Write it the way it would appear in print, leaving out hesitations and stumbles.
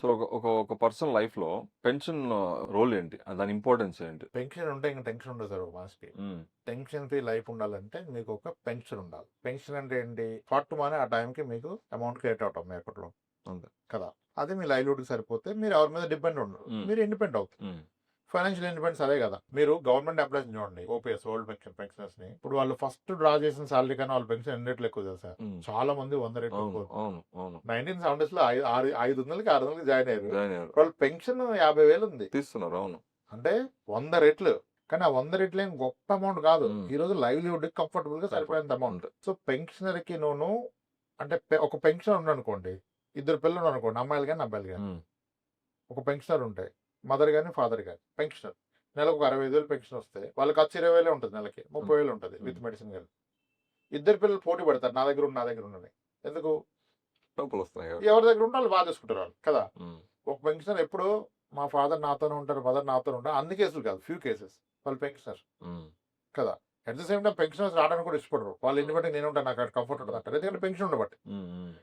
So, ఒక ఒక ఒక పర్సన్ లైఫ్‌లో పెన్షన్ రోల్ ఏంటి? దాని ఇంపార్టెన్స్ ఏంటి? పెన్షన్ ఉంటే ఇంక టెన్షన్ ఉండదు సార్ మనిషికి. హ్మ్. టెన్షన్ ఫ్రీ లైఫ్ ఉండాలంటే మీకు ఒక పెన్షన్ ఉండాలి. పెన్షన్ అంటే ఏంటి? పట్టుమని ఆ టైంకి మీకు అమౌంట్ క్రియేట్ అవటం మీ అకౌంట్‌లో అంతే. కదా! అది మీ లైవ్‌లీహుడ్‌కి సరిపోతే మీరు ఎవరి మీద డిపెండ్ ఉండరు. హ్మ్. మీరు ఇండిపెండెంట్ అవుతారు. హ్మ్. ఫైనాన్షియల్ ఇండిపెండెన్స్ అదే కదా! మీరు గవర్నమెంట్ ఎంప్లాయీస్‌ని చూడండి. ఓపీఎస్ ఓల్డ్ పెన్షనర్స్‌ని. ఇప్పుడు వాళ్ళు ఫస్ట్ డ్రా చేసిన సాలరీ కన్నా వాళ్ళ పెన్షన్ ఎన్ని రెట్లు ఎక్కువ తెలుసా? హ్మ్. చాలా మంది 100 రెట్లు అవును. ఎక్కువ. అవును. అవును. 1970స్‌లో 500కి 600కి జాయిన్ అయ్యారు. జాయిన్ అయ్యారు. వాళ్ళ పెన్షన్ 50,000 ఉంది. తీస్తున్నారు. అవును. అంటే 100 రెట్లు. కానీ ఆ 100 రెట్లేం గొప్ప అమౌంట్ కాదు. హ్మ్. ఈరోజు లైవ్‌లీహుడ్‌కి కంఫర్టబుల్‌గా సరిపోయేంత అమౌంట్. అంతే. సో, పెన్షనర్‌కి అంటే ఒక పెన్షనర్ ఉన్నాడనుకోండి. ఇద్దరు పిల్లలున్నారనుకోండి. అమ్మాయిలు గాని, అబ్బాయిలు గాని. హ్మ్. ఒక పెన్షనర్ ఉంటే మదర్ గాని, ఫాదర్ గాని పెన్షనర్. నెలకు ఒక 65,000 పెన్షన్ వస్తే వాళ్ళ ఖర్చు 20,000 ఉంటది నెలకి. హ్మ్. 30,000 ఉంటది హ్మ్. విత్ మెడిసిన్ కలిపి. ఇద్దరు పిల్లలు పోటీ పడతారు. నా దగ్గర ఉండు, నా దగ్గర ఉండని. ఎందుకు? డబ్బులొస్తున్నాయి కాబట్టి. ఎవరి దగ్గర ఉంటే వాళ్ళు బాగా చూసుకుంటారు వాళ్ళు కదా! హ్మ్. ఒక పెన్షనర్ ఎప్పుడూ మా ఫాదర్ నాతోనే ఉంటారు, మదర్ నాతోనే ఉంటారు. అన్ని కేసులు కాదు. Few cases. వాళ్ళు పెన్షనర్ హ్మ్. కదా! At the same time pensioners రావడానికి కూడా ఇష్టపడరు. వాళ్ళు హ్మ్. ఇండిపెండెంట్‌గా నేనుంటా నాకు అక్కడ కంఫర్ట్ హ్మ్. ఉంటదంటారు. ఎందుకంటే పెన్షన్ ఉండబట్టి. హ్మ్. హ్మ్.